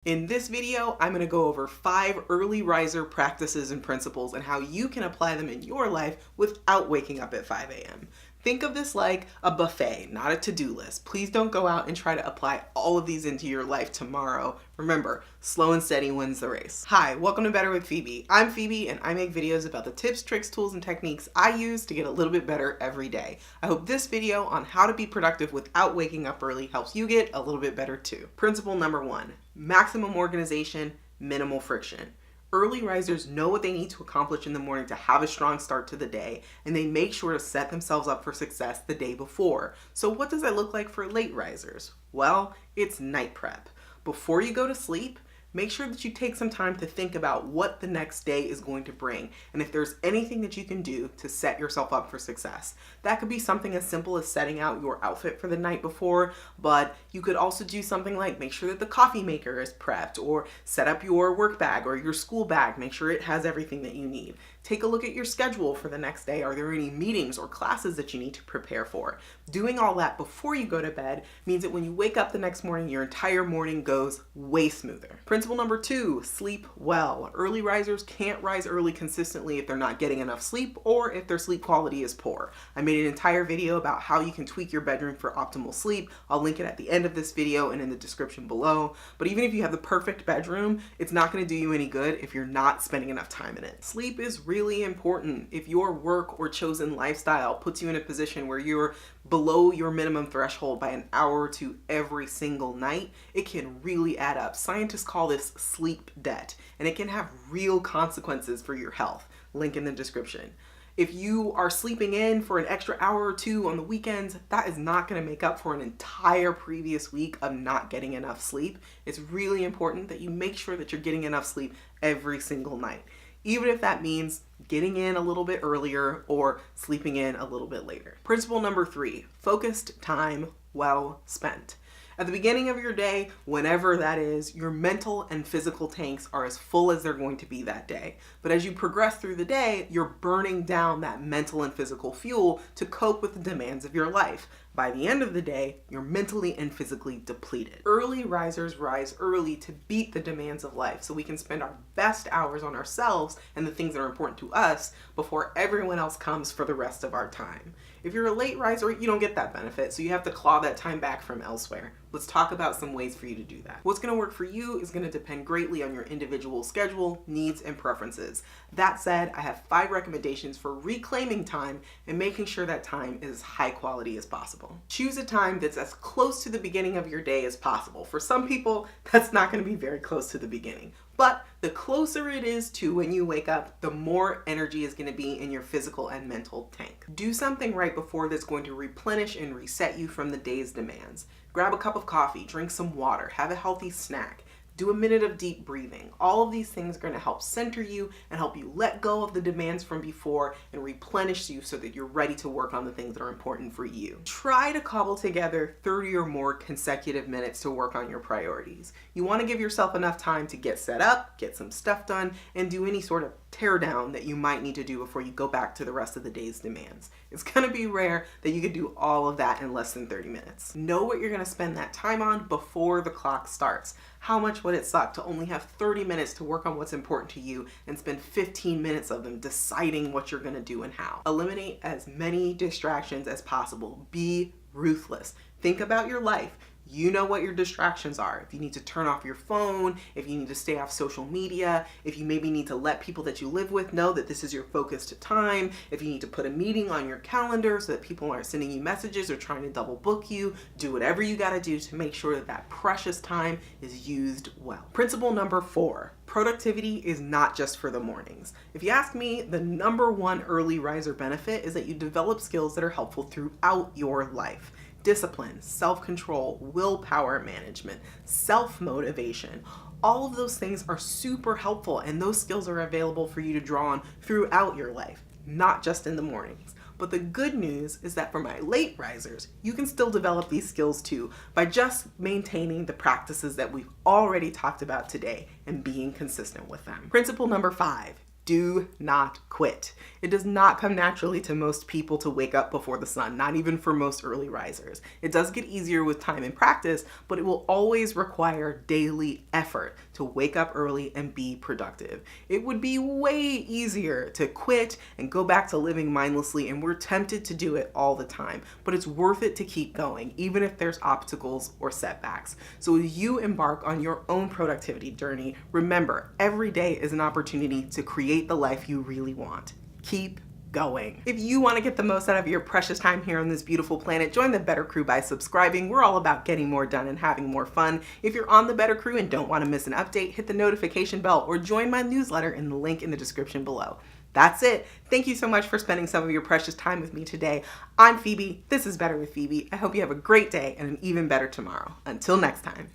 In this video, I'm going to go over 5 early riser practices and principles and how you can apply them in your life without waking up at 5 a.m. Think of this like a buffet, not a to-do list. Please don't go out and try to apply all of these into your life tomorrow. Remember, slow and steady wins the race. Hi, welcome to Better with Phoebe. I'm Phoebe and I make videos about the tips, tricks, tools, and techniques I use to get a little bit better every day. I hope this video on how to be productive without waking up early helps you get a little bit better too. Principle number 1, maximum organization, minimal friction. Early risers know what they need to accomplish in the morning to have a strong start to the day, and they make sure to set themselves up for success the day before. So what does that look like for late risers? Well, it's night prep. Before you go to sleep, make sure that you take some time to think about what the next day is going to bring and if there's anything that you can do to set yourself up for success. That could be something as simple as setting out your outfit for the night before, but you could also do something like make sure that the coffee maker is prepped, or set up your work bag or your school bag, make sure it has everything that you need. Take a look at your schedule for the next day. Are there any meetings or classes that you need to prepare for? Doing all that before you go to bed means that when you wake up the next morning, your entire morning goes way smoother. Principle number 2, sleep well. Early risers can't rise early consistently if they're not getting enough sleep or if their sleep quality is poor. I made an entire video about how you can tweak your bedroom for optimal sleep. I'll link it at the end of this video and in the description below. But even if you have the perfect bedroom, it's not going to do you any good if you're not spending enough time in it. Sleep is really important. If your work or chosen lifestyle puts you in a position where you're below your minimum threshold by an hour or two every single night, it can really add up. Scientists call this sleep debt, and it can have real consequences for your health. Link in the description. If you are sleeping in for an extra hour or two on the weekends, that is not going to make up for an entire previous week of not getting enough sleep. It's really important that you make sure that you're getting enough sleep every single night, even if that means getting in a little bit earlier or sleeping in a little bit later. Principle number 3, focused time well spent. At the beginning of your day, whenever that is, your mental and physical tanks are as full as they're going to be that day. But as you progress through the day, you're burning down that mental and physical fuel to cope with the demands of your life. By the end of the day, you're mentally and physically depleted. Early risers rise early to beat the demands of life so we can spend our best hours on ourselves and the things that are important to us before everyone else comes for the rest of our time. If you're a late riser, you don't get that benefit, so you have to claw that time back from elsewhere. Let's talk about some ways for you to do that. What's going to work for you is going to depend greatly on your individual schedule, needs, and preferences. That said, I have 5 recommendations for reclaiming time and making sure that time is as high quality as possible. Choose a time that's as close to the beginning of your day as possible. For some people, that's not going to be very close to the beginning. But the closer it is to when you wake up, the more energy is going to be in your physical and mental tank. Do something right before that's going to replenish and reset you from the day's demands. Grab a cup of coffee, drink some water, have a healthy snack. Do a minute of deep breathing. All of these things are going to help center you and help you let go of the demands from before and replenish you so that you're ready to work on the things that are important for you. Try to cobble together 30 or more consecutive minutes to work on your priorities. You want to give yourself enough time to get set up, get some stuff done, and do any sort of tear down that you might need to do before you go back to the rest of the day's demands. It's going to be rare that you could do all of that in less than 30 minutes. Know what you're going to spend that time on before the clock starts. How much would it suck to only have 30 minutes to work on what's important to you and spend 15 minutes of them deciding what you're going to do and how? Eliminate as many distractions as possible. Be ruthless. Think about your life. You know what your distractions are. If you need to turn off your phone, if you need to stay off social media, if you maybe need to let people that you live with know that this is your focused time, if you need to put a meeting on your calendar so that people aren't sending you messages or trying to double book you, do whatever you got to do to make sure that that precious time is used well. Principle number 4. Productivity is not just for the mornings. If you ask me, the number 1 early riser benefit is that you develop skills that are helpful throughout your life. Discipline, self-control, willpower management, self-motivation. All of those things are super helpful, and those skills are available for you to draw on throughout your life, not just in the mornings. But the good news is that for my late risers, you can still develop these skills too by just maintaining the practices that we've already talked about today and being consistent with them. Principle number 5, Do not quit. It does not come naturally to most people to wake up before the sun, not even for most early risers. It does get easier with time and practice, but it will always require daily effort to wake up early and be productive. It would be way easier to quit and go back to living mindlessly, and we're tempted to do it all the time, but it's worth it to keep going, even if there's obstacles or setbacks. So as you embark on your own productivity journey, remember, every day is an opportunity to create the life you really want. Keep going. If you want to get the most out of your precious time here on this beautiful planet, join the Better Crew by subscribing. We're all about getting more done and having more fun. If you're on the Better Crew and don't want to miss an update, hit the notification bell or join my newsletter in the link in the description below. That's it. Thank you so much for spending some of your precious time with me today. I'm Phoebe. This is Better with Phoebe. I hope you have a great day and an even better tomorrow. Until next time.